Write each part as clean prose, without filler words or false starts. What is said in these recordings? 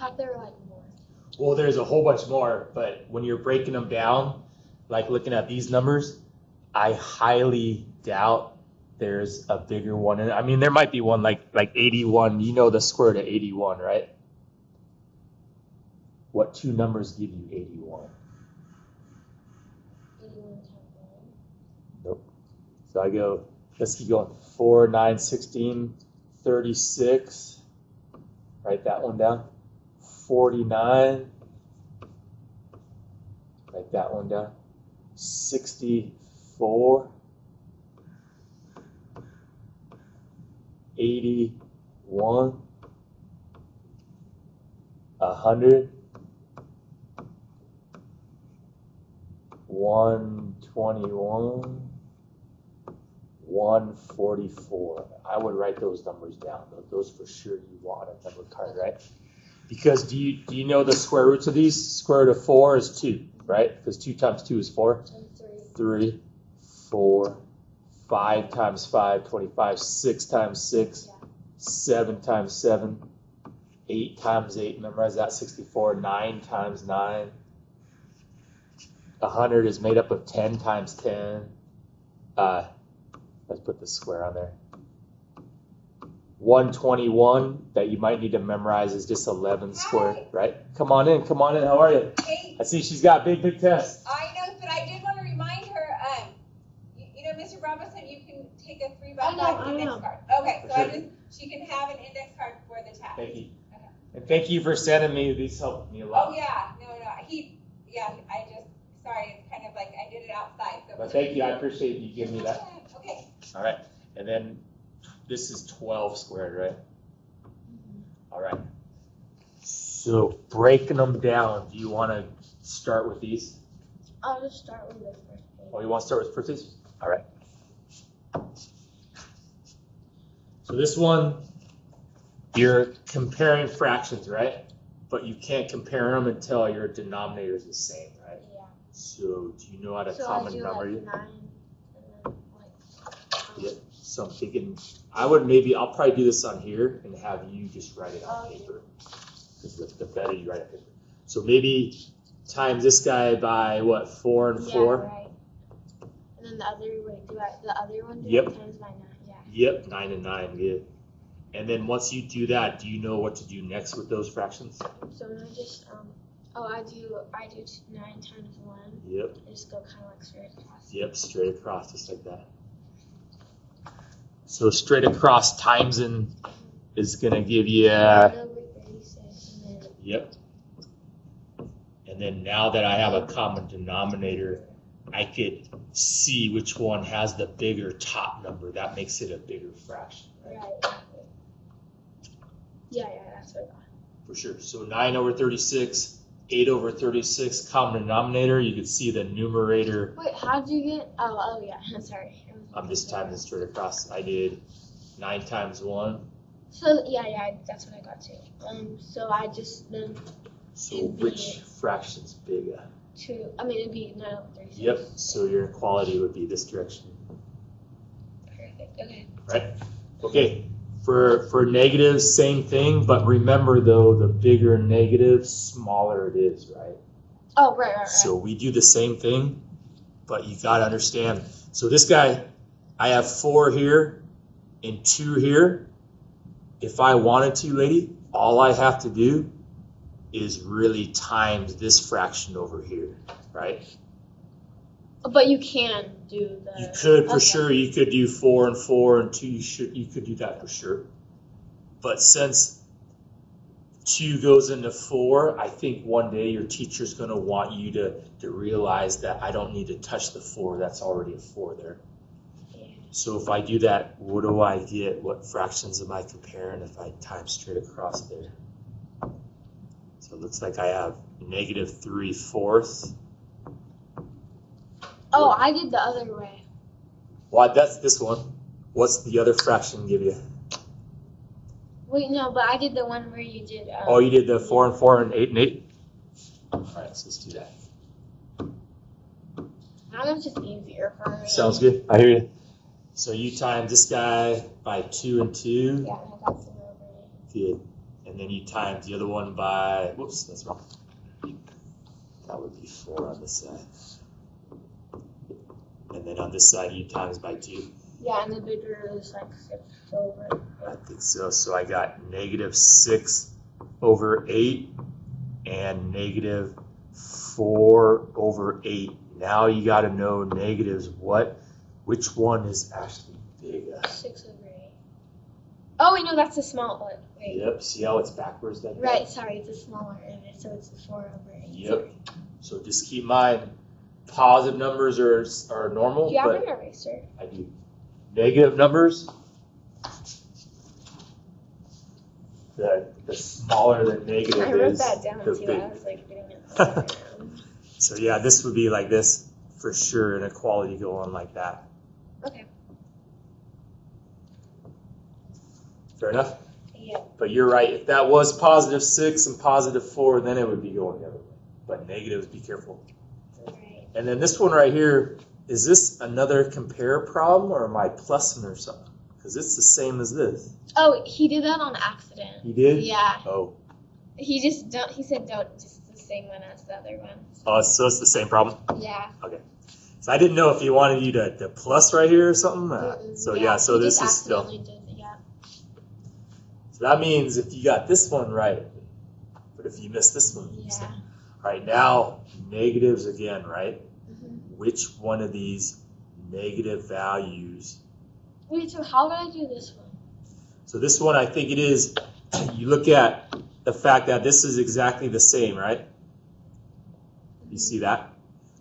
thought there were like more. Well, there's a whole bunch more, but when you're breaking them down, like looking at these numbers, I highly doubt there's a bigger one. And I mean, there might be one like 81. You know the square root of 81, right? What two numbers give you 81? 81 times 1. Nope. So I go, let's keep going. 4, 9, 16, 36. Write that one down. 49. Write that one down. 64. 81. 100. 121. 144. I would write those numbers down. Those for sure you want a number card, right? Because do you know the square roots of these? Square root of 4 is 2, right? Because 2 times 2 is 4. 3, 4, 5 times 5, 25, 6 times 6, 7 times 7, 8 times 8, memorize that, 64, 9 times 9. 100 is made up of 10 times 10. Let's put the square on there. 121 that you might need to memorize is just 11 squared, right? Come on in. How are you? Hey. I see she's got big tests. I know, but I did want to remind her, you know, Mr. Bravo said you can take a 3x5 index card. Okay, so Sure. she can have an index card for the test. Thank you. Okay. And thank you for sending me. These helped me a lot. Oh, yeah. No. Sorry, it's kind of like I did it outside. So. But thank you. I appreciate you giving me that. Okay. All right. And then this is 12 squared, right? All right. So breaking them down, do you want to start with these? I'll just start with this first page. Oh, you want to start with first page? All right. So this one, you're comparing fractions, right? But you can't compare them until your denominator is the same, right? Yeah. So do you know how to So common I do number? like 9 and then Yep. So I'm thinking I'll probably do this on here and have you just write it on paper. Because the better you write it on paper. So maybe times this guy by what, 4 and 4? Yeah, right. And then the other one do Yep. it times by 9, yeah. Yep, 9 and 9, good. And then once you do that, do you know what to do next with those fractions? So then I just I do 9 times 1. Yep. I just go kind of like straight across. Yep, straight across, just like that. So straight across times is going to give you... Over 36 and then... Yep. And then now that I have a common denominator, I could see which one has the bigger top number. That makes it a bigger fraction, right? Right. Yeah, that's what I thought. For sure. So 9 over 36, 8 over 36, common denominator. You can see the numerator. Wait, how'd you get... Oh, yeah, sorry. I'm just timing straight across. I did 9 times 1. So, yeah, that's what I got too. So I just then... So which fraction's bigger? 2, I mean, it'd be 9 over 36. Yep, so your inequality would be this direction. Perfect, okay. Right? Okay, for negatives, same thing, but remember though, the bigger negative, smaller it is, right? Oh, right. So we do the same thing, but you got to understand. So this guy, I have 4 here and 2 here. If I wanted to, lady, all I have to do is really times this fraction over here, right? But you can do the... You could for sure. You could do 4 and 4 and 2. You could do that for sure. But since 2 goes into 4, I think one day your teacher's going to want you to realize that I don't need to touch the 4. That's already a 4 there. Yeah. So if I do that, what do I get? What fractions am I comparing if I time straight across there? So it looks like I have negative 3/4. Oh, I did the other way. Well, that's this one. What's the other fraction give you? Wait, no, but I did the one where you did... Oh, you did the 4 and 4 and 8 and 8? All right, so let's do that. That was just easier for me. Sounds good. I hear you. So you times this guy by 2 and 2. Yeah, I got some over it. Good. and then you times the other one by, whoops, that's wrong. That would be 4 on this side. And then on this side, you times by 2. Yeah, and the bigger is like 6 over. I think so. So I got -6 over 8 and -4 over 8. Now you got to know negatives. Which one is actually bigger? 6 over 8. Oh, wait, no, that's the small one. Wait. Yep. See how it's backwards then? Right, sorry, it's a smaller image, so it's the 4 over 8. Yep. Sorry. So just keep in mind, positive numbers are normal. Do you have but an eraser? I do. Negative numbers, the smaller the negative I wrote is, that down the too. big. I was like getting it all around. So yeah, this would be like this for sure, and equality go on like that. Okay. Fair enough? Yeah. But you're right. If that was +6 and +4, then it would be going the other way. But negatives, be careful. Right. And then this one right here, is this another compare problem, or am I plussing or something? Because it's the same as this. Oh, he did that on accident. You did? Yeah. Oh. He said don't, just the same one as the other one. Oh, so it's the same problem? Yeah. Okay. So I didn't know if he wanted you to plus right here or something. So yeah, so he this just is still. accidentally did, yeah. So that means if you got this one right, but if you missed this one, Yeah. all right, now negatives again, right? Mm-hmm. Which one of these negative values? Wait, so how did I do this one? So this one, I think it is, you look at the fact that this is exactly the same, right? You see that?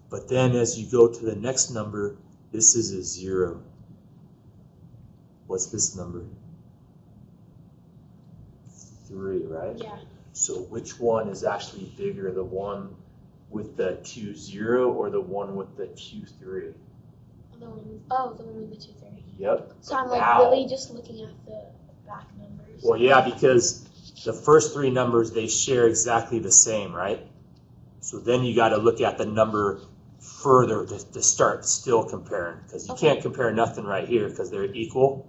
But then as you go to the next number, this is a 0. What's this number? 3, right? Yeah. So which one is actually bigger, the one with the 2, 0 or the one with the 2, 3? The one with the 2, 3. Yep. So I'm like Now- really just looking at the back numbers. Well, yeah, because the first 3 numbers, they share exactly the same, right? So then you got to look at the number further to start still comparing, because you can't compare nothing right here because they're equal.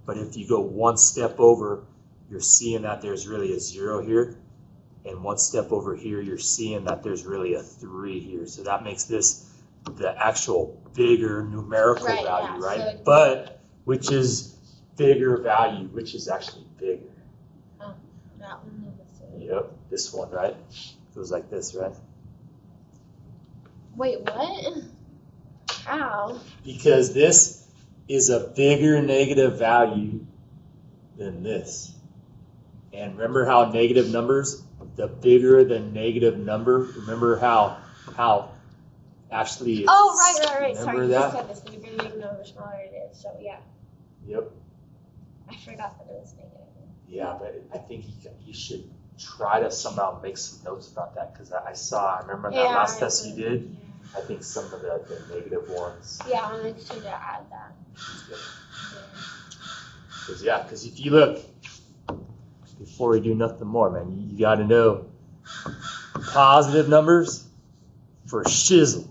But if you go one step over, you're seeing that there's really a 0 here. And one step over here, you're seeing that there's really a 3 here. So that makes this the actual bigger numerical Right, value, yeah, right? so- But which is bigger value, which is actually bigger. Oh, that one over 3. Yep, this one, right? Goes like this, right? Wait, what? How? Because this is a bigger negative value than this. And remember how negative numbers, the bigger the negative number, remember how actually it's, Oh, right. Sorry, remember you that? just said this. The bigger the number, smaller it is. So, yeah. Yep. I forgot that it was negative. Yeah, but I think you should try to somehow make some notes about that, because I remember that last test you did, I think some of the negative ones. Yeah, I'll make sure to add that. Because if you look, before we do nothing more, man, you got to know positive numbers for shizzle.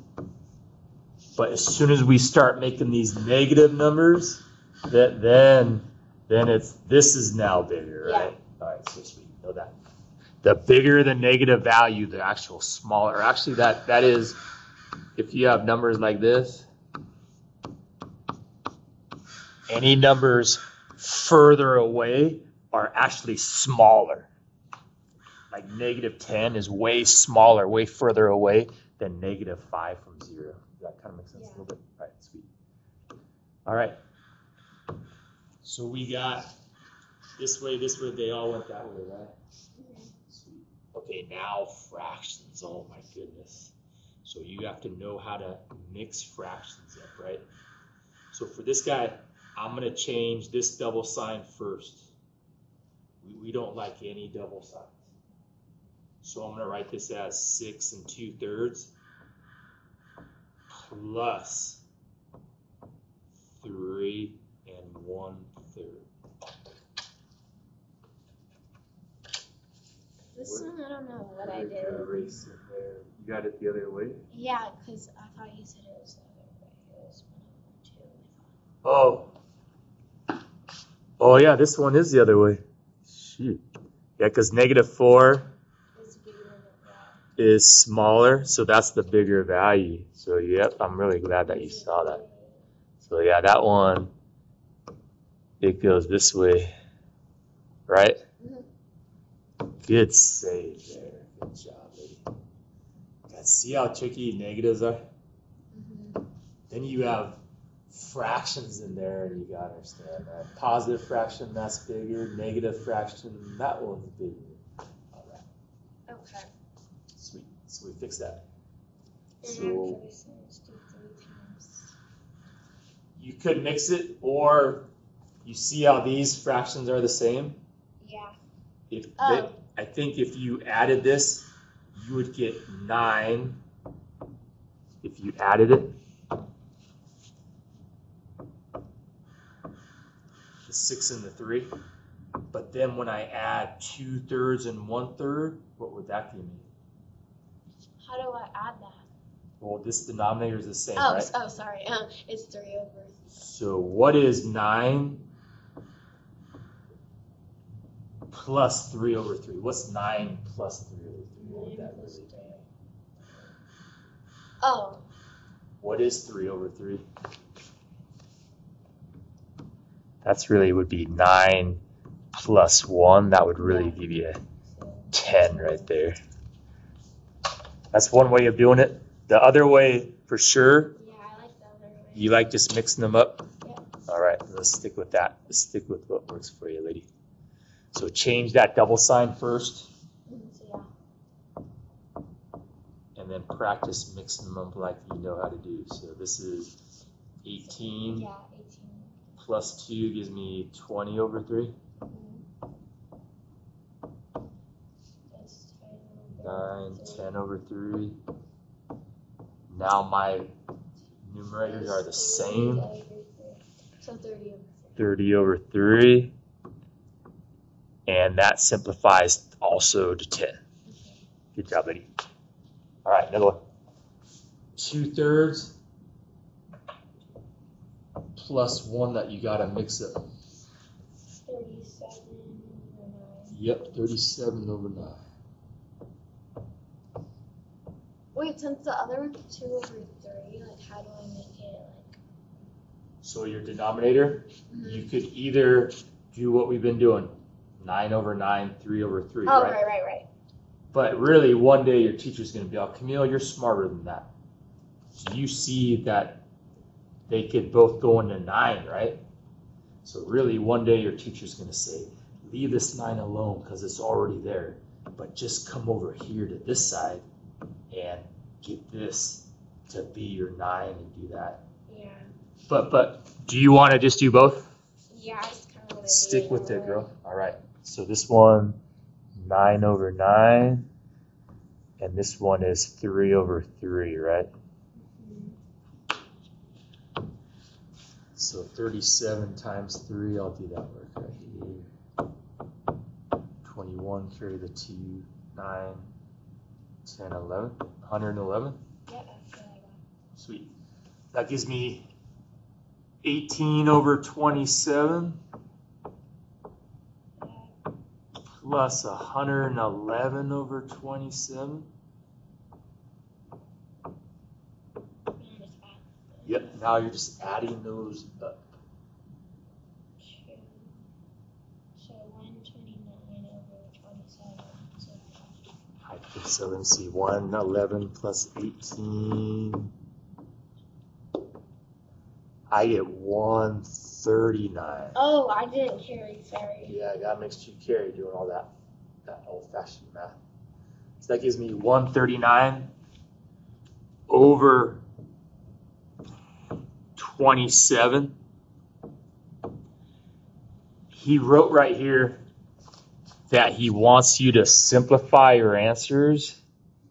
But as soon as we start making these negative numbers, then this is now bigger, right? All right, so sweet, know that. The bigger the negative value, the actual smaller. Actually, that is, if you have numbers like this, any numbers further away are actually smaller. Like -10 is way smaller, way further away than -5 from 0. Does that kind of make sense a little bit? All right, sweet. All right. So we got this way, they all went that way, right? Sweet. Okay, now fractions. Oh my goodness. So you have to know how to mix fractions up, right? So for this guy, I'm going to change this double sign first. We don't like any double signs. So I'm going to write this as 6 2/3 plus 3 1/3. This one, I don't know what I did. Erase it there. You got it the other way? Yeah, because I thought you said it was the other way. It was 1 over 2. Oh, yeah, this one is the other way. Shoot. Yeah, because -4 It's bigger than that. is smaller, so that's the bigger value. So yep, I'm really glad that you saw that. So yeah, that one, it goes this way, right? Good save there. Good job, lady. God, see how tricky negatives are? Then you have fractions in there, and you gotta understand that. Positive fraction, that's bigger. Negative fraction, that one's bigger. All right. Okay. Sweet. So we fix that. And So after this, let's do 3 times. you could mix it, or you see how these fractions are the same? Yeah. I think if you added this, you would get 9 if you added it. The 6 and the 3. But then when I add 2/3 and 1/3, what would that give me? How do I add that? Well, this denominator is the same, Oh, right? oh, sorry. It's 3 over. So what is 9 plus 3 over 3? What's 9 plus 3 over 3? What would that really be? Oh. What is 3 over 3? That's really would be 9 plus 1. That would really give you 10 right there. That's one way of doing it. The other way, for sure, Yeah, I like the other way. you like just mixing them up? Yep. All right, let's stick with that. Let's stick with what works for you, lady. So change that double sign first, So, yeah. and then practice mixing them up like you know how to do. So this is 18 Yeah, 18. plus 2 gives me 20 over 3. That's 9, 10 over 3. Now my numerators are the same. So 30 over 30 over 3. And that simplifies also to 10. Good job, lady. All right, another one. 2/3 plus 1 that you got to mix up. 37 over 9. Yep, 37 over 9. Wait, since the other one's 2 over 3, like how do I make it like? So your denominator, you could either do what we've been doing, 9 over 9, 3 over 3, Oh, right? right. But really, one day your teacher's going to be like, Camille, you're smarter than that. Do you see that they could both go into 9, right? So really, one day your teacher's going to say, leave this 9 alone because it's already there. But just come over here to this side and get this to be your 9 and do that. Yeah. But do you want to just do both? Yeah, I just kind of want to Stick with it, girl. All right. So this one, 9 over 9. And this one is 3 over 3, right? So 37 times 3, I'll do that work right here. 21, carry the 2, 9, 10, 11. 111? Yeah, I feel like that. Sweet. That gives me 18 over 27 plus 111 over 27. Yep, now you're just adding those up. So 129 over 27. So let me see, 111 plus 18. I get 139. Oh, I didn't carry, sorry. Yeah, I gotta make sure you carry doing all that old-fashioned math. So that gives me 139 over 27. He wrote right here that he wants you to simplify your answers.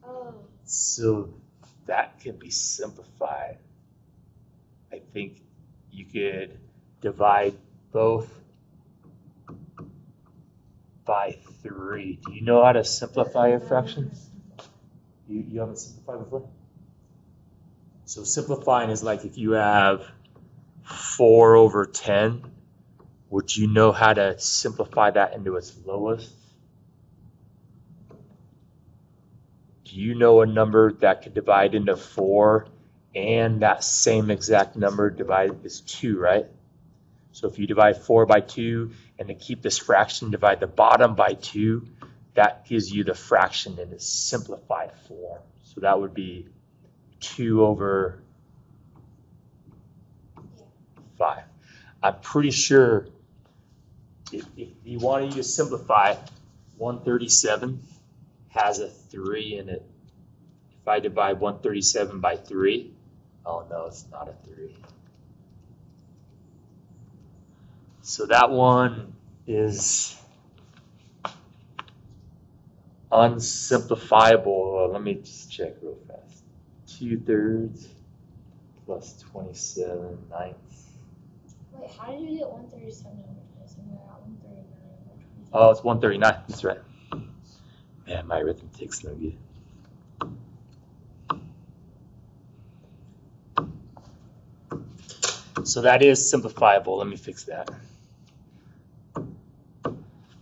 Oh. So that can be simplified. I think you could divide both by 3. Do you know how to simplify a fraction? You haven't simplified before? So simplifying is like if you have 4 over 10, would you know how to simplify that into its lowest? do you know a number that could divide into 4 and that same exact number divided is 2, right? So if you divide 4 by 2 and to keep this fraction, divide the bottom by 2, that gives you the fraction in its simplified form. So that would be 2 over 5. I'm pretty sure if you wanted to simplify, 137 has a 3 in it. If I divide 137 by 3, oh no, it's not a 3. So that one is unsimplifiable. Let me just check real fast. 2/3 plus 27 ninths. Wait, how did you get 137 over 27? We're at 139 over 27. Oh, it's 139. That's right. Man, my arithmetic's no good. So that is simplifiable. Let me fix that.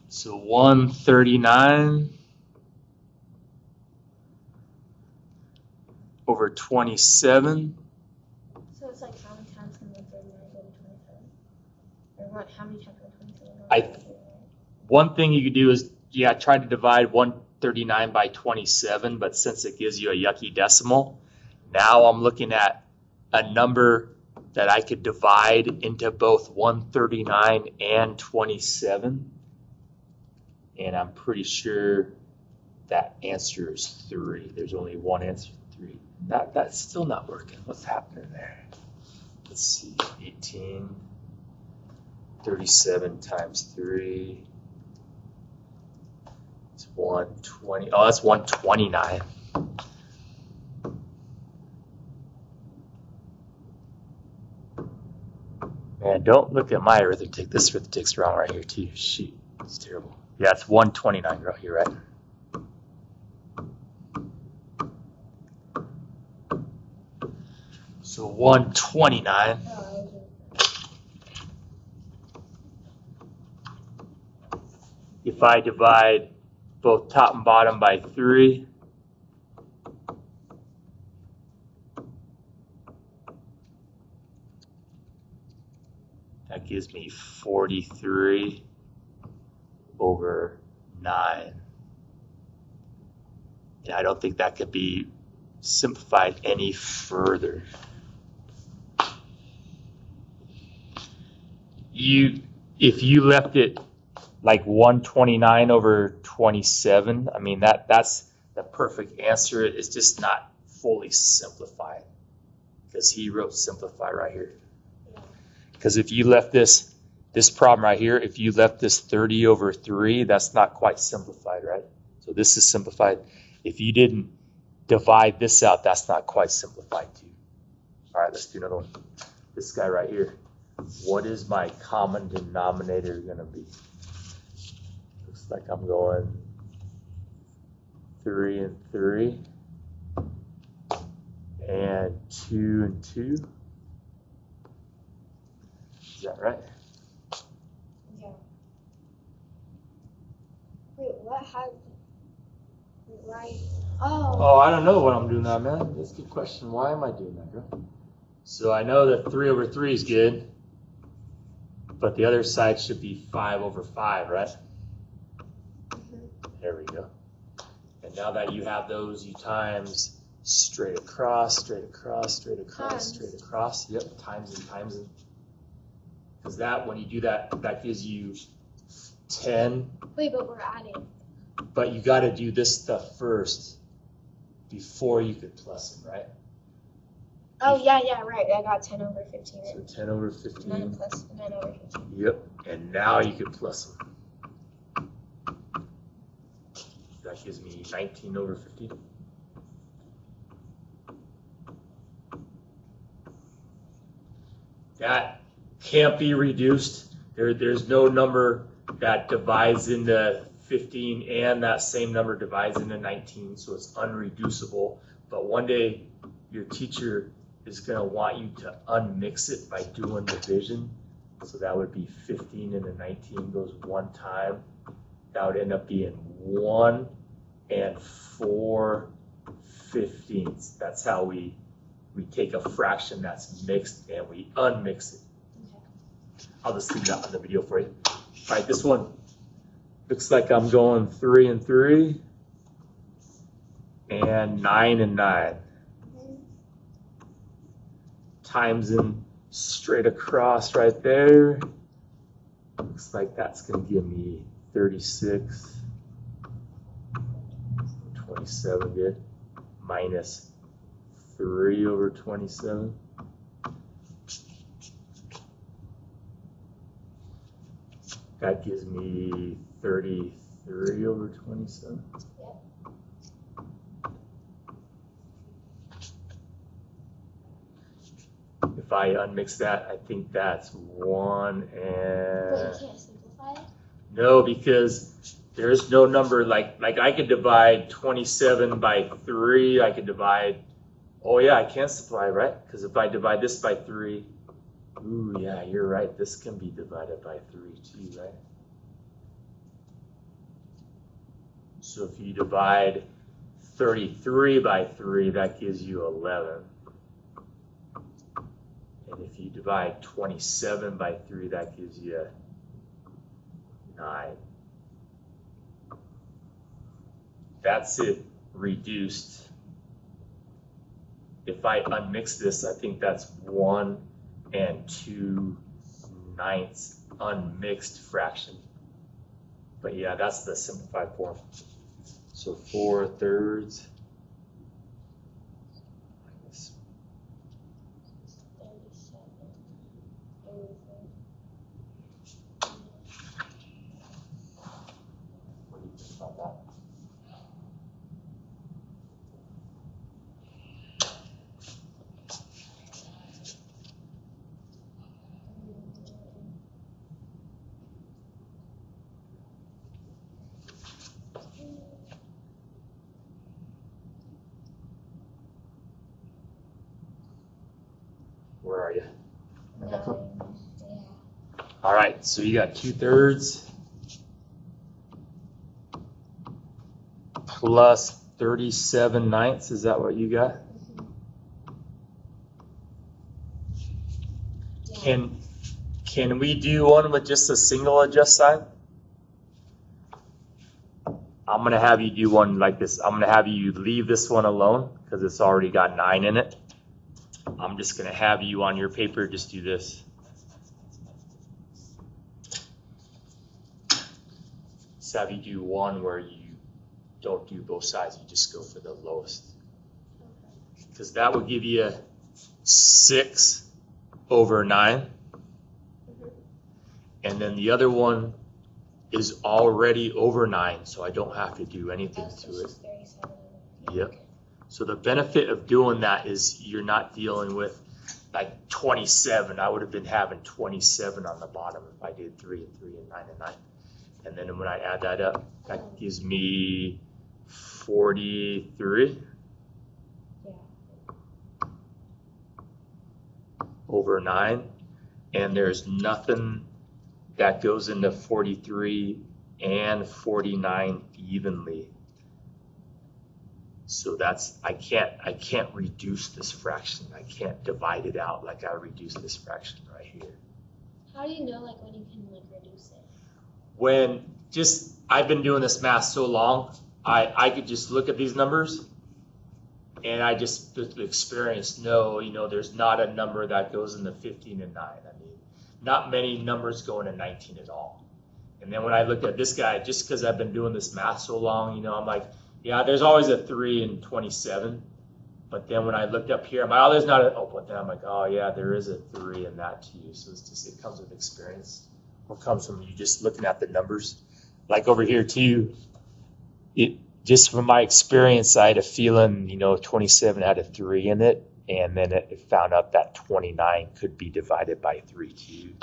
So 139 over 27. So it's like how many times can 139 go to 27? Or what? How many times can 27 go to I- 27? One thing you could do is, yeah, try to divide 139 by 27, but since it gives you a yucky decimal, now I'm looking at a number that I could divide into both 139 and 27. And I'm pretty sure that answer is 3. There's only one answer, 3. That's still not working. What's happening there? Let's see, 18, 37 times 3. It's 120. Oh, that's 129. Man, don't look at my arithmetic. This arithmetic's wrong right here too. Shoot, it's terrible. Yeah, it's 129 right here, right? So 129. If I divide both top and bottom by 3, that gives me 43 over 9. And I don't think that could be simplified any further. If you left it like 129 over 27, I mean that's the perfect answer. It's just not fully simplified because he wrote simplify right here. Because if you left this problem right here, if you left this 30 over 3, that's not quite simplified, right? So this is simplified. If you didn't divide this out, that's not quite simplified too. All right, let's do another one. This guy right here. What is my common denominator going to be? Looks like I'm going 3 and 3 and 2 and 2. Is that right? Yeah. Wait, what had... Wait, why... Oh, I don't know what I'm doing now, man. That's a good question. Why am I doing that, girl? So I know that 3 over 3 is good, but the other side should be 5 over 5, right? Mm-hmm. There we go. And now that you have those, you times straight across, straight across, straight across, Times. straight across. Yep, times and times. Because that, when you do that, that gives you 10. Wait, but we're adding. But you got to do this stuff first before you could plus it, right? Oh, yeah, right. I got 10 over 15. So 10 over 15. 9 plus 9 over 15. Yep, and now you can plus them. That gives me 19 over 15. That can't be reduced. There's no number that divides into 15 and that same number divides into 19, so it's unreducible. But one day your teacher is going to want you to unmix it by doing division. So that would be 15 into 19 goes one time. That would end up being 1 and 4 15ths. That's how we take a fraction that's mixed and we unmix it. I'll just leave that on the video for you. All right, this one looks like I'm going 3 and 3 and 9 and 9. Times in straight across right there. Looks like that's going to give me 36. 27 good. Minus 3 over 27. That gives me 33 over 27. If I unmix that, I think that's 1 and... But you can't simplify it? No, because there's no number like I could divide 27 by 3. I could divide... Oh yeah, I can simplify, right? Because if I divide this by 3... Ooh, yeah, you're right. This can be divided by 3 too, right? So if you divide 33 by 3, that gives you 11. And if you divide 27 by 3, that gives you 9. That's it reduced. If I unmix this, I think that's 1 and 2/9 unmixed fraction. But yeah, that's the simplified form. So 4/3 minus 37 over. what do you think about that? Where are you? Next one. Yeah. All right, so you got 2/3 plus 37/9. Is that what you got? Yeah. Can we do one with just a single adjust sign? I'm gonna have you do one like this. I'm gonna have you leave this one alone because it's already got 9 in it. I'm just gonna have you on your paper just do this. Just have you do one where you don't do both sides, you just go for the lowest. Because that will give you 6 over 9. And then the other one is already over 9, so I don't have to do anything to it. 37. Yep. So the benefit of doing that is you're not dealing with like 27. I would have been having 27 on the bottom if I did 3 and 3 and 9 and 9. And then when I add that up, that gives me 43 Yeah. over 9. And there's nothing that goes into 43 and 49 evenly. So that's, I can't reduce this fraction. I can't divide it out like I reduce this fraction right here. How do you know like when you can like reduce it? When I've been doing this math so long, I could just look at these numbers and I just experience, there's not a number that goes into 15 and 9. I mean, not many numbers go into 19 at all. And then when I looked at this guy, just because I've been doing this math so long, I'm like, yeah, there's always a 3 in 27. But then when I looked up here, I'm like, oh, there's not but then I'm like, oh yeah, there is a 3 in that too. So it comes with experience. What comes from you just looking at the numbers. Like over here too, just from my experience, I had a feeling, 27 had a 3 in it. And then it found out that 29 could be divided by 3 too.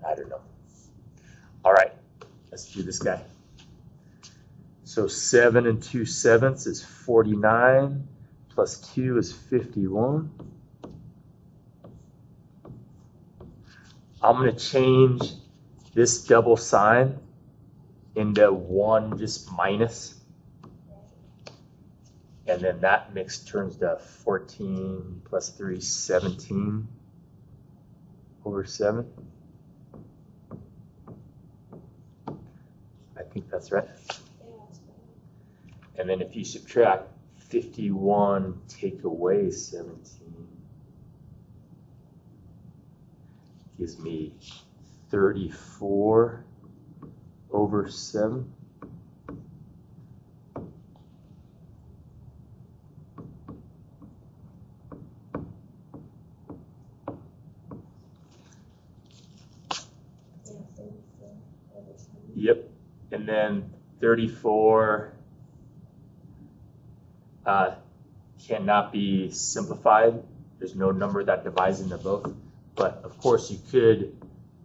I don't know. All right, let's do this guy. So 7 and 2/7 is 49, plus 2 is 51. I'm going to change this double sign into 1 just minus. And then that mix turns to 14 plus 3, 17 over 7. I think that's right. Yeah, that's right. And then if you subtract 51, take away 17, gives me 34 over 7. Yeah, 34 over 7. Yep. And then 34 cannot be simplified. There's no number that divides into both. But of course you could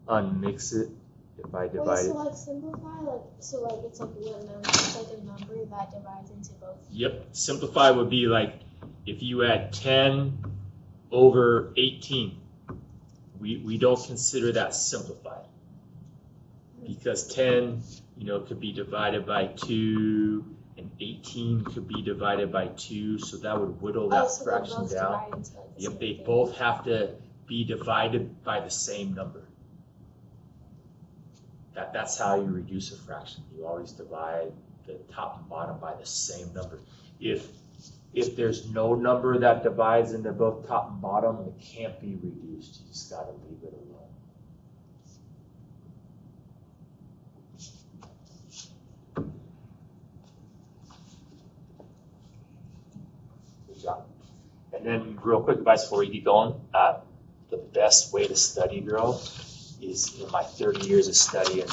unmix it if I divide Wait, it. so like simplify, like so like it's like what number? It's like a number that divides into both. Yep. Simplify would be like if you had 10 over 18. We don't consider that simplified. Because 10, could be divided by 2, and 18 could be divided by 2, so that would whittle that so fraction they're both down. divided into, like, the Yep, same they thing. both have to be divided by the same number. That's how you reduce a fraction. You always divide the top and bottom by the same number. If there's no number that divides into both top and bottom, it can't be reduced. You just gotta leave it alone. Good job. And then real quick advice before we get going. The best way to study, girl, is in my 30 years of study and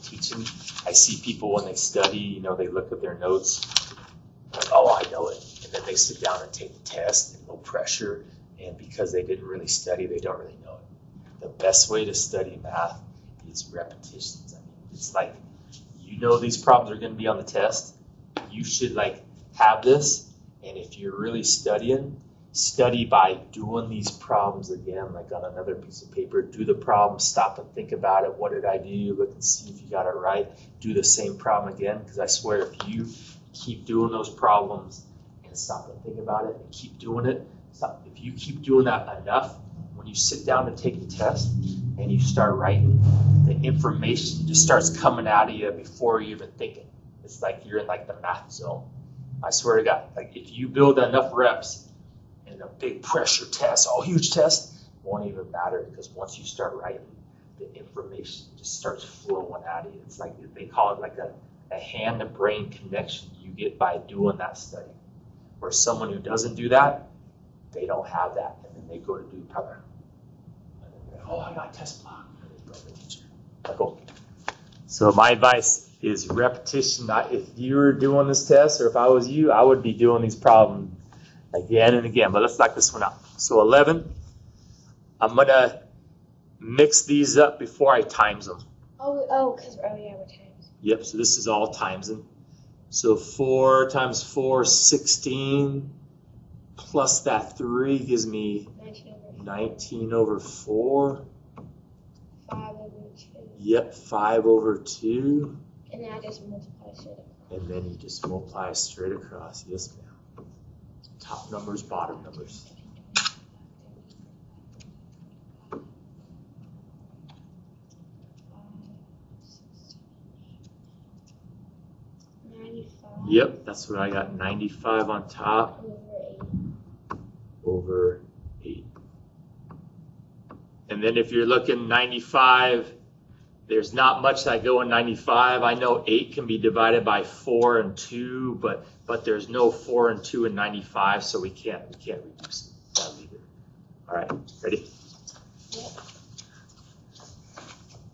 teaching. I see people when they study, they look at their notes, like, oh, I know it. And then they sit down and take the test and no pressure. And because they didn't really study, they don't really know it. The best way to study math is repetitions. I mean, it's like, these problems are going to be on the test. You should have this. And if you're really studying, study by doing these problems again, like on another piece of paper. Do the problem, stop and think about it. What did I do? Look and see if you got it right. Do the same problem again, because I swear if you keep doing those problems and stop and think about it and keep doing it, if you keep doing that enough, when you sit down to take the test and you start writing, the information just starts coming out of you before you even think it. It's like you're in the math zone. I swear to God, if you build enough reps in a big pressure test, huge test, won't even matter, because once you start writing, the information just starts flowing out of you. It's like, they call it like a hand-to-brain connection you get by doing that study. Where someone who doesn't do that, they don't have that, and then they go to do probably, and then they're, oh, I got a test block. And they go to the teacher. Cool. So my advice is repetition. If you were doing this test, or if I was you, I would be doing these problems again and again. But let's knock this one out. So 11, I'm going to mix these up before I times them. Because we're times. Yep, so this is all timesing. So 4 times 4 is 16, plus that 3 gives me 19 over 4. 5 over 2. Yep, 5 over 2. And then I just multiply straight across. And then you just multiply straight across. Yes, ma'am. Top numbers, bottom numbers. 95. Yep, that's what I got. 95 on top over 8. And then if you're looking 95, there's not much that go in 95. I know 8 can be divided by 4 and 2, but there's no 4 and 2 in 95, so we can't reduce that either. All right, ready? Yep.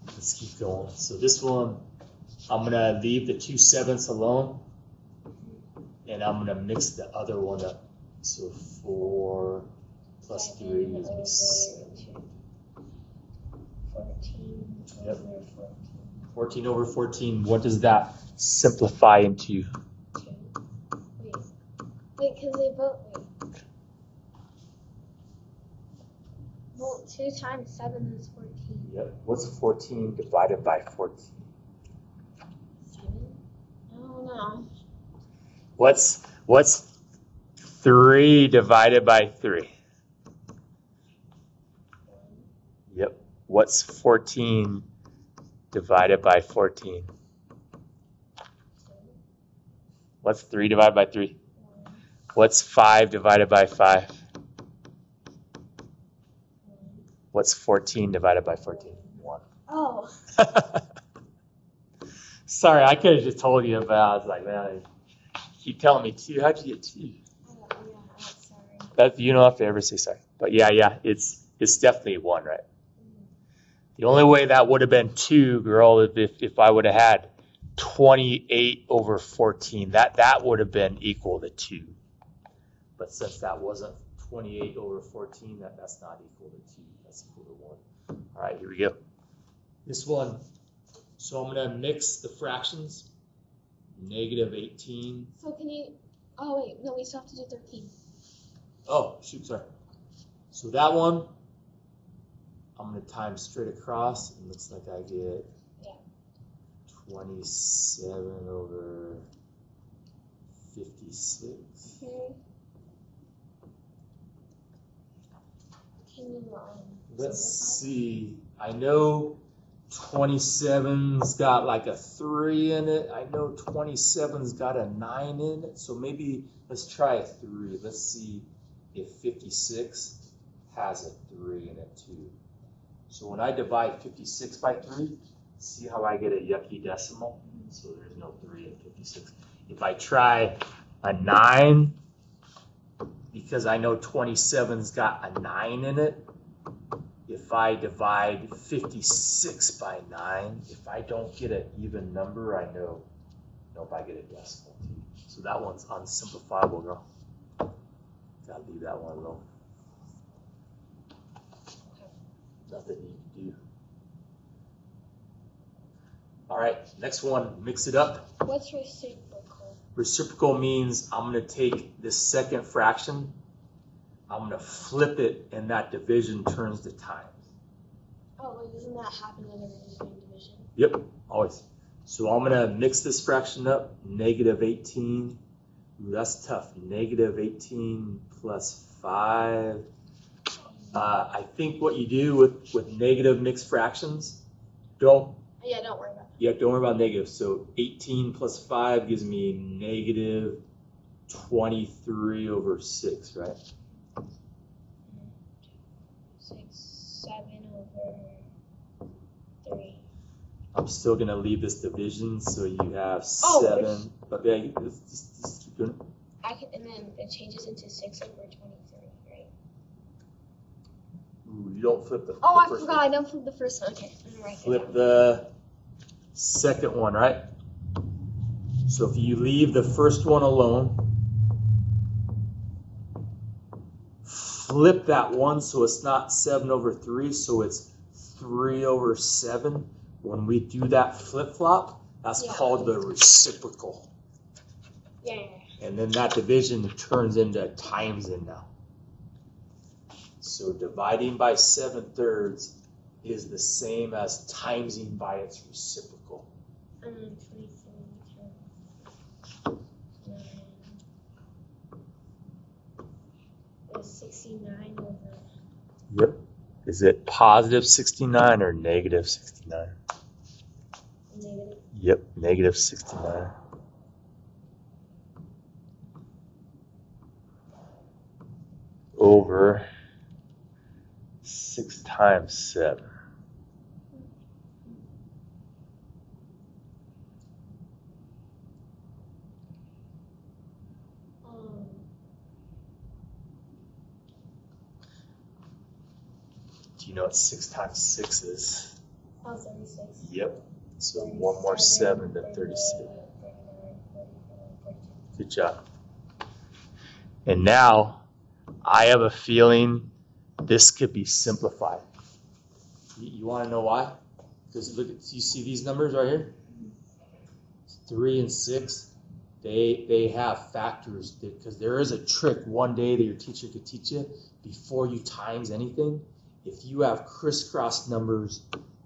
Let's keep going. So this one, I'm gonna leave the 2/7 alone, and I'm gonna mix the other one up. So 4 plus 3 gives me 7. 14 Yep. over 14. 14 over 14, what does that simplify into? 2. Wait, because they both, Well, 2 times 7 is 14. Yep. What's 14 divided by 14? 7? I don't know. What's 3 divided by 3. Yep. What's 14 divided by 14? What's 3 divided by 3? What's 5 divided by 5? What's 14 divided by 14? 1. Oh. Sorry, I could have just told you about. I was like, man, you keep telling me 2. How'd you get 2? Yeah, I'm sorry. That you don't have to ever say sorry. But yeah, it's definitely 1, right? The only way that would have been 2, girl, if I would have had 28 over 14, that would have been equal to 2. But since that wasn't 28 over 14, that's not equal to 2. That's equal to 1. All right, here we go. This one, so I'm going to mix the fractions. Negative 18. So can you, oh wait, no, we still have to do 13. Oh, shoot, sorry. So that one, I'm going to times straight across. It looks like I get 27 over 56. Can you, Let's simplify? see. I know 27's got like a 3 in it. I know 27's got a 9 in it. So maybe let's try a 3. Let's see if 56 has a 3 in it too. So when I divide 56 by 3, see how I get a yucky decimal? So there's no 3 in 56. If I try a 9, because I know 27's got a 9 in it, if I divide 56 by 9, if I don't get an even number, I know if I get a decimal too. So that one's unsimplifiable, girl. Gotta leave that one alone. Nothing you can do. All right, next one, mix it up. What's reciprocal? Reciprocal means I'm going to take this second fraction, I'm going to flip it, and that division turns to times. Oh, wait, doesn't that happen whenever you're doing division? Yep, always. So I'm going to mix this fraction up, negative 18. Ooh, that's tough. Negative 18 plus 5. I think what you do with negative mixed fractions, don't worry about negative. So 18 plus 5 gives me negative 23 over 6, right? 6, 7 over 3. I'm still going to leave this division, so you have Oh, 7. Okay, just keep doing it. And then it changes into 6 over 23, right? Ooh, you don't flip the Oh, I first forgot. one. I don't flip the first one. Okay, I'm gonna write that Flip down. the second one, right? So if you leave the first one alone, flip that one so it's not 7 over 3, so it's 3 over 7. When we do that flip-flop, that's called the reciprocal. Yeah. And then that division turns into times in now. So dividing by 7/3 is the same as timesing by its reciprocal. 23 times 69 over. Yep. Is it positive 69 or negative 69? Negative. Yep, negative 69. Over 6 times 7. Do you know what 6 times 6 is? Oh, 36. Yep. So 1 more 7 to 36. Good job. And now, I have a feeling this could be simplified. You want to know why? Because look, you see these numbers right here? 3 and 6. They have factors because there is a trick one day that your teacher could teach you before you times anything. If you have crisscross numbers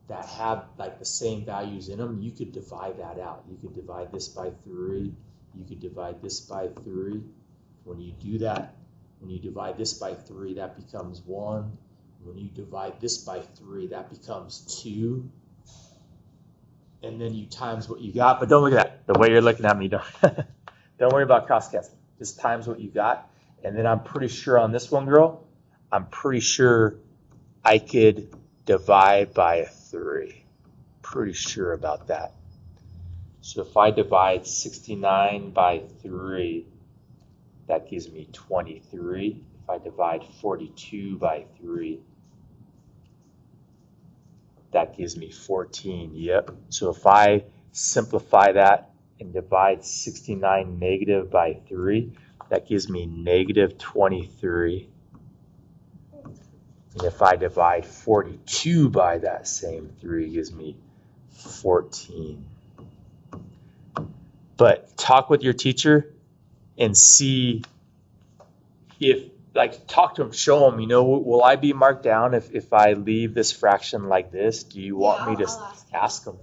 that have like the same values in them, you could divide that out. You could divide this by 3. You could divide this by 3. When you do that, when you divide this by 3, that becomes 1. When you divide this by 3, that becomes 2. And then you times what you got. But don't look at that. The way you're looking at me, don't worry about cross-casting. Just times what you got. And then I'm pretty sure on this one, girl, I'm pretty sure I could divide by a 3. Pretty sure about that. So if I divide 69 by 3, that gives me 23. If I divide 42 by 3, that gives me 14. Yep. So if I simplify that and divide 69 negative by 3, that gives me negative 23. And if I divide 42 by that same 3, it gives me 14. But talk with your teacher and see if, like, talk to him, show him, will I be marked down if I leave this fraction like this? Do you want me to ask him?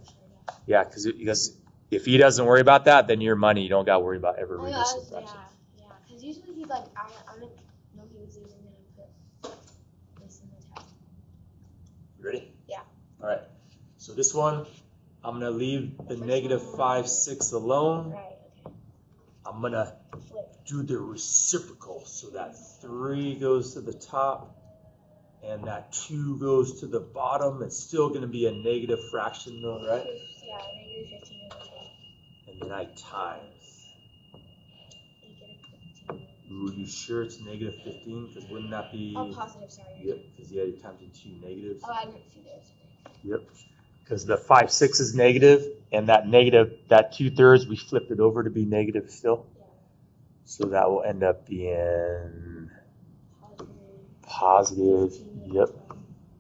Yeah, because if he doesn't worry about that, then your money, you don't got to worry about ever reducing fractions. Yeah, because usually he's like, I didn't know he was even going to put this in the test. You ready? Yeah. All right. So this one, I'm going to leave the negative 5, 6 alone. Right, okay. I'm going to do the reciprocal. So that 3 goes to the top and that 2 goes to the bottom. It's still going to be a negative fraction though, right? Yeah, negative 15 over 12. And then I times. Negative 15. Ooh, you sure it's negative 15? Because wouldn't that be... Oh, positive, sorry. Yep, because you times in 2 negatives. Oh, I didn't see those. Yep. Because the 5, 6 is negative, and that negative, that 2/3, we flipped it over to be negative still. Yeah. So that will end up being positive, yep,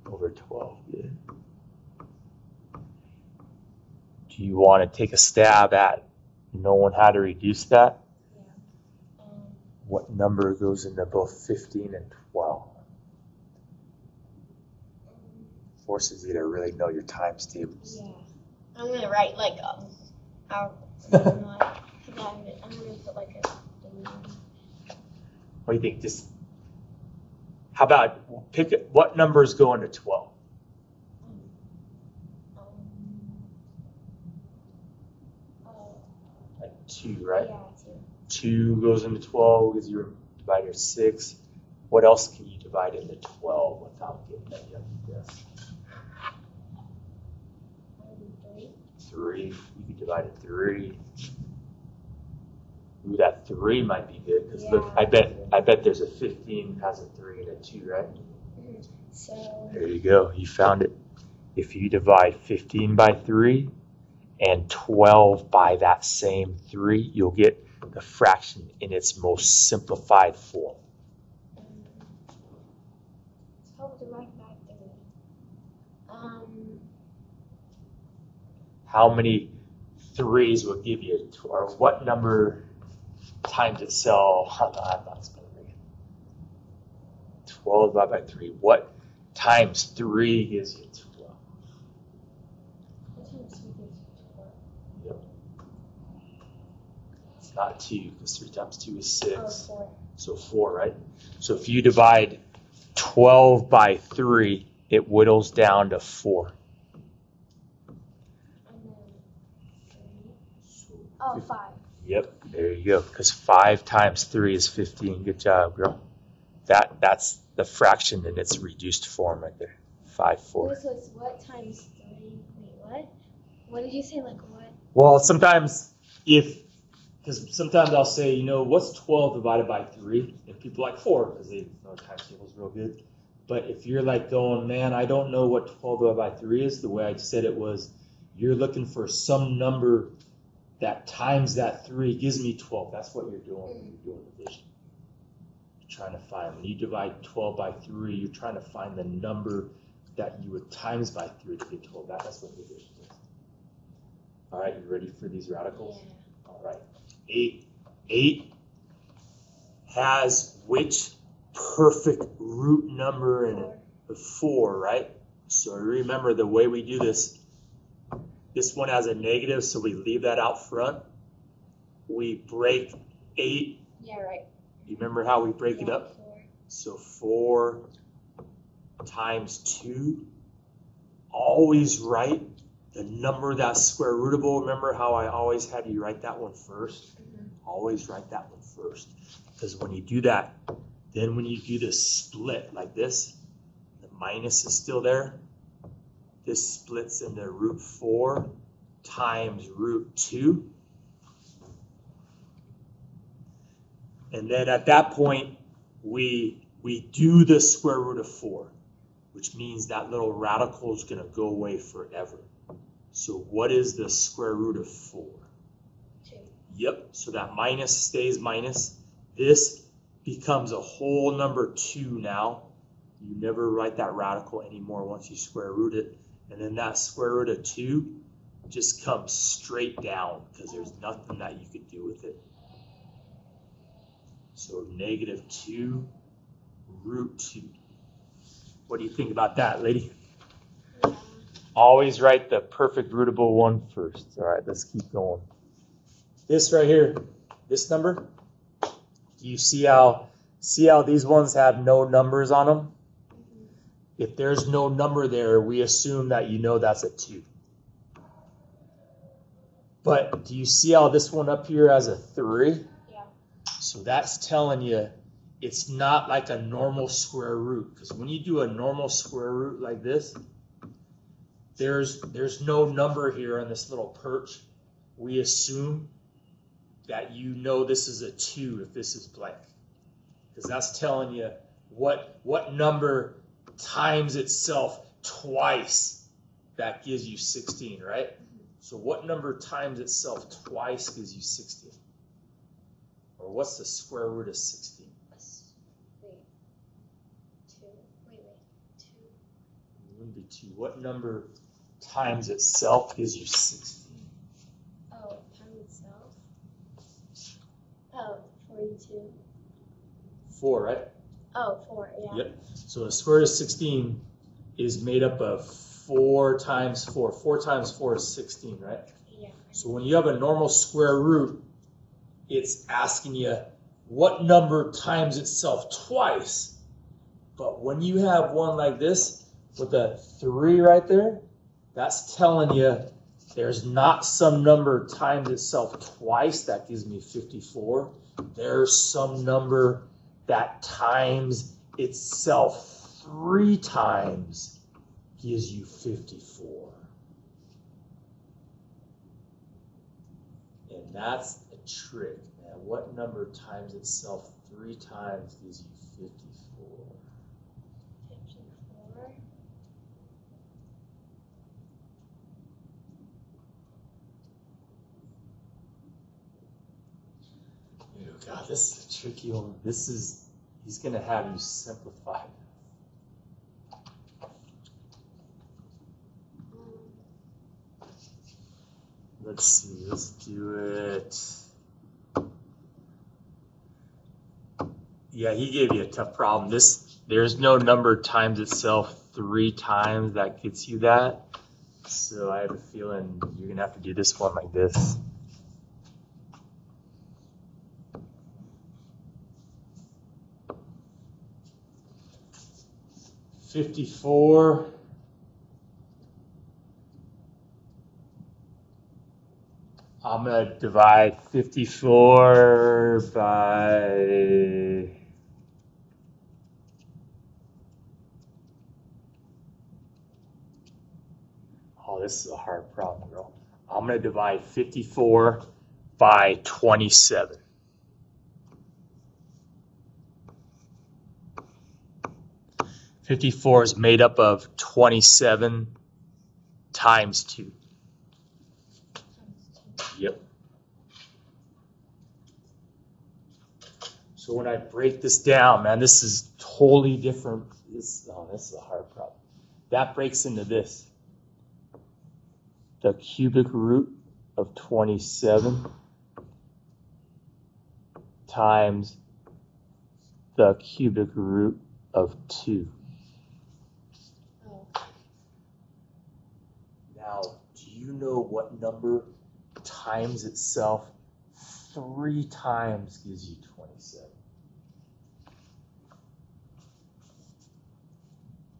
over 12. Good. Do you want to take a stab at knowing how to reduce that? Yeah. What number goes into both 15 and 12? Forces you to really know your times tables. Yeah. I'm going to write like, I'm going to put like a... What do you think? Just how about pick what numbers go into 12? Like 2, right? Yeah, 2 goes into 12 because you're dividing 6. What else can you divide into 12 without getting that? Yes. 3. You can divide it 3. Ooh, that 3 might be good because look, I bet there's a 15 has a 3 and a 2, right? So there you go. You found it. If you divide 15 by 3 and 12 by that same 3, you'll get the fraction in its most simplified form. 12 divided by 3. How many 3s will give you, or what number times itself? 12 divided by 3. What times 3 gives you 12? What times 3 gives you 12? Yep. It's not 2, because 3 times 2 is 6. Oh, 4. So 4, right? So if you divide 12 by 3, it whittles down to 4. And then 3. Oh, 5. Yep, there you go. Because 5 times 3 is 15. Good job, girl. That's the fraction in its reduced form right there. 5, 4. Wait, so it's what times 3? Wait, what? What did you say? Like what? Well, sometimes because sometimes I'll say, what's 12 divided by 3? And people are like 4 because they know times tables real good. But if you're like going, man, I don't know what 12 divided by 3 is, the way I said it was, you're looking for some number that times that 3 gives me 12. That's what you're doing when you're doing division. You're trying to find, when you divide 12 by 3, you're trying to find the number that you would times by 3 to get 12. That's what division is. All right, you ready for these radicals? Yeah. All right. 8 has which perfect root number in it? 4, right? So remember the way we do this. This one has a negative, so we leave that out front. We break 8 Yeah, right. You remember how we break it up? 4. So 4 times 2. Always write the number that's square rootable. Remember how I always had you write that one first? Always write that one first. Because when you do that, then when you do this split like this, the minus is still there. This splits into root 4 times root 2. And then at that point, we do the square root of 4, which means that little radical is going to go away forever. So what is the square root of 4? 2. Yep, so that minus stays minus. This becomes a whole number 2 now. You never write that radical anymore once you square root it. And then that square root of 2 just comes straight down because there's nothing that you could do with it. So negative 2 root 2. What do you think about that, lady? Yeah. Always write the perfect rootable one first. All right, let's keep going. This right here, this number, do you see how these ones have no numbers on them? If there's no number there, we assume that you know that's a 2. But do you see how this one up here has a 3? Yeah. So that's telling you it's not like a normal square root. Because when you do a normal square root like this, there's no number here on this little perch. We assume that you know this is a 2 if this is blank. Because that's telling you what number times itself twice that gives you 16, right? So what number times itself twice gives you 16? Or what's the square root of 16? Wait. 2. Wait. 2. It wouldn't be 2. What number times itself gives you 16? Oh, times itself. Oh, 42. 4, right? Oh, 4, yeah. Yep. So the square root of 16 is made up of 4 times 4. 4 times 4 is 16, right? Yeah. So when you have a normal square root, it's asking you what number times itself twice. But when you have one like this with a 3 right there, that's telling you there's not some number times itself twice that gives me 54. There's some number that times itself 3 times gives you 54. And that's the trick, man. What number times itself 3 times gives you 54? 54. Oh God, this is a tricky one. He's going to have you simplify. Let's see, let's do it. Yeah, he gave you a tough problem. There's no number times itself 3 times that gets you that. So I have a feeling you're going to have to do this one like this. $54. I'm going to divide 54 by... Oh, this is a hard problem, girl. I'm going to divide 54 by 27. $54 is made up of 27 times 2. Yep. So when I break this down, man, this is totally different. This is a hard problem. That breaks into this. The cubic root of 27 times the cubic root of 2. Oh. Now, do you know what number times itself 3 times gives you 27?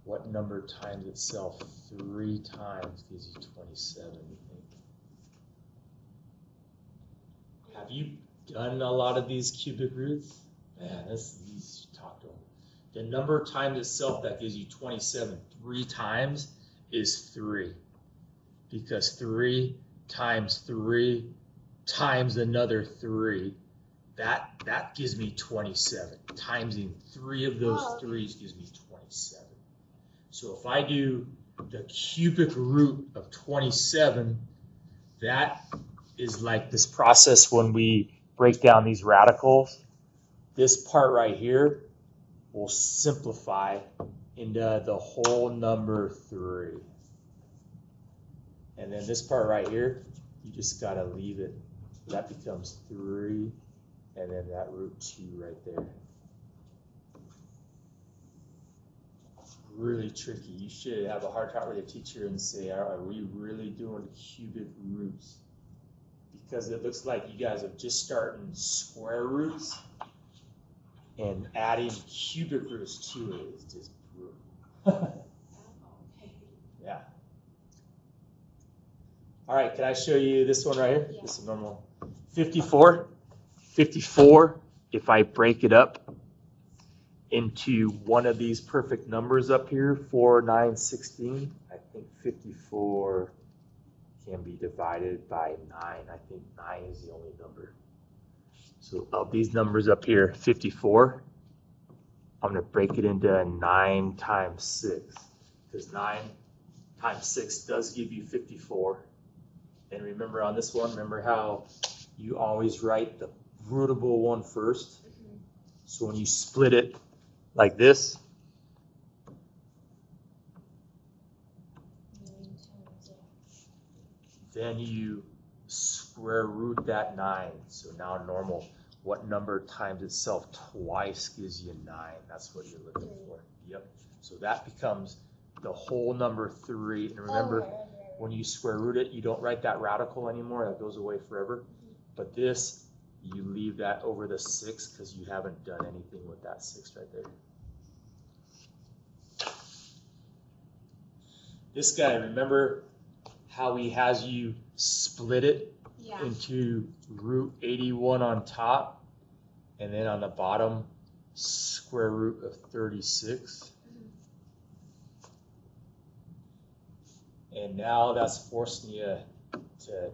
What number times itself 3 times gives you 27, you think? Have you done a lot of these cubic roots? Man, these talk to them. The number times itself that gives you 27 3 times is 3. Because 3 times another 3, that gives me 27. Timesing 3 of those 3's gives me 27. So if I do the cubic root of 27, that is like this process when we break down these radicals. This part right here will simplify into the whole number 3. And then this part right here, you just got to leave it. That becomes 3, and then that root 2 right there. Really tricky. You should have a hard time with your teacher and say, are we really doing cubic roots? Because it looks like you guys are just starting square roots, and adding cubic roots to it is just brutal. Yeah. All right, can I show you this one right here? Yeah. This is normal. 54. 54, if I break it up into one of these perfect numbers up here, 4, 9, 16, I think 54 can be divided by 9. I think 9 is the only number. So of these numbers up here, 54, I'm going to break it into 9 times 6. Because 9 times 6 does give you 54. And remember on this one, remember how you always write the rootable one first? Mm-hmm. So when you split it like this, 9 times, then you square root that 9. So now normal. What number times itself twice gives you 9? That's what you're looking for. Yep. So that becomes the whole number 3. And remember, when you square root it, you don't write that radical anymore. That goes away forever. But this, you leave that over the 6 because you haven't done anything with that 6 right there. This guy, remember how he has you split it into root 81 on top, and then on the bottom, square root of 36. And now that's forcing you to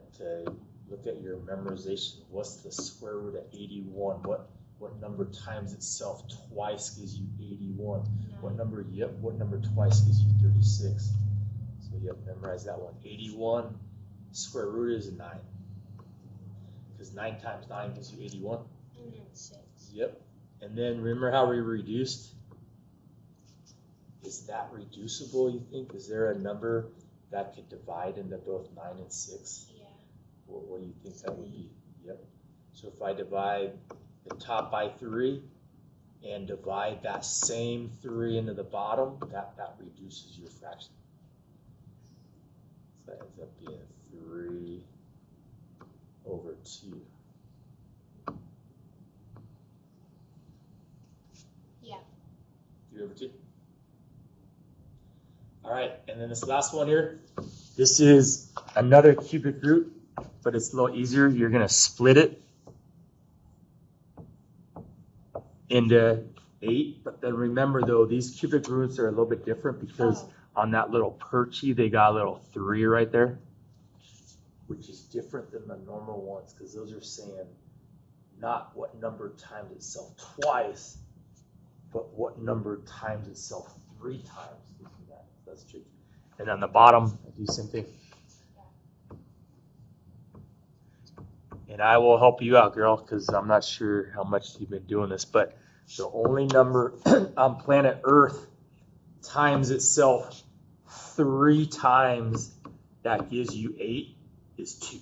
look at your memorization. What's the square root of 81? What number times itself twice gives you 81? What number twice gives you 36? So you have to memorize that one. 81 square root is 9. Because 9 times 9 gives you 81. And then 6. Yep. And then remember how we reduced? Is that reducible, you think? Is there a number that could divide into both 9 and 6? Yeah. What do you think that would be? Yep. So if I divide the top by 3 and divide that same 3 into the bottom, that reduces your fraction. So that ends up being 3 over 2. Yeah. 3 over 2. All right, and then this last one here, this is another cubic root, but it's a little easier. You're going to split it into 8, but then remember though, these cubic roots are a little bit different because on that little perchy, they got a little 3 right there, which is different than the normal ones because those are saying not what number times itself twice, but what number times itself 3 times. That's tricky. And on the bottom, I do the same thing. And I will help you out, girl, because I'm not sure how much you've been doing this, but the only number on planet Earth times itself 3 times that gives you 8 is 2.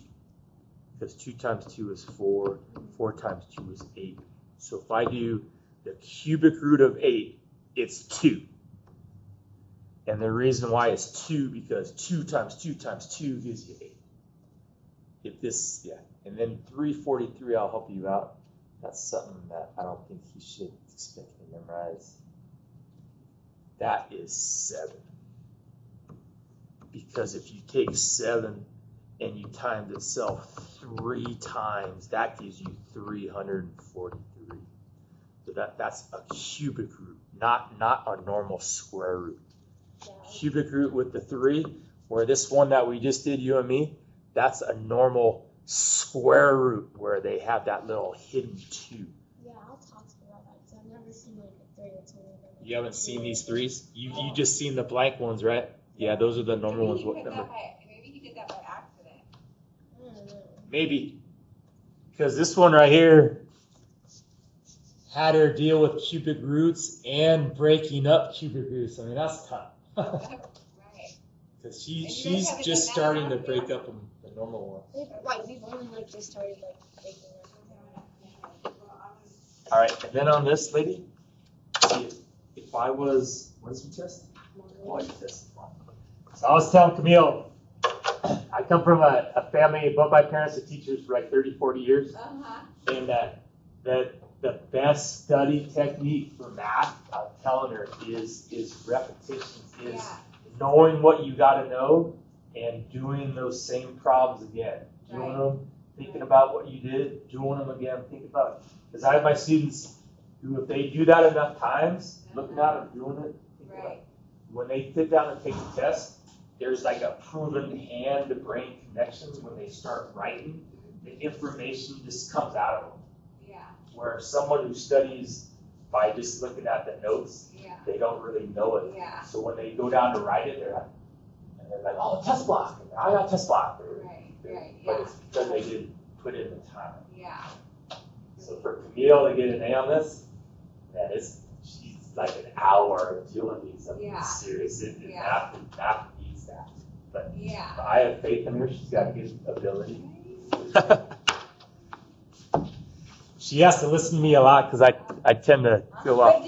Because 2 times 2 is 4. 4 times 2 is 8. So if I do the cubic root of 8, it's 2. And the reason why it's 2, because 2 times 2 times 2 gives you 8. If this, yeah. And then 343, I'll help you out. That's something that I don't think you should expect to memorize. that is 7. Because if you take 7 and you times itself 3 times, that gives you 343. So that's a cubic root, not a normal square root. Cubic root with the 3, where this one that we just did, you and me, that's a normal square root where they have that little hidden 2. Yeah, I'll talk to you about that because I've never seen like a 3 that's only been, like, You haven't seen these 3s? You just seen the blank ones, right? Yeah, those are the normal ones. What number? Maybe he did that by accident. I don't know. Maybe. Because this one right here had her deal with cubic roots and breaking up cubic roots. I mean, that's tough. Right. Because she's just starting to break up the normal ones. Right, we've only like just started like breaking up. All right, and then on this lady, if I was, what is your test? Oh, your test. So I was telling Camille, I come from a family, both my parents are teachers for like 30, 40 years. And the best study technique for math, I'm telling her, is repetitions, is knowing what you got to know and doing those same problems again. Doing them, thinking about what you did, doing them again, thinking about it. Because I have my students who, if they do that enough times, looking at them, doing it, when they sit down and take the test, there's like a proven hand-to-brain connection. When they start writing, the information just comes out of them. Where someone who studies by just looking at the notes, they don't really know it. So when they go down to write it, they're like, oh, test block. I got test block. But it's because they didn't put in the time. So for Camille to get an A on this, man, she's like an hour doing these. I mean, it's serious. Math needs that. But I have faith in her. She's got good ability. She has to listen to me a lot because I tend to go off.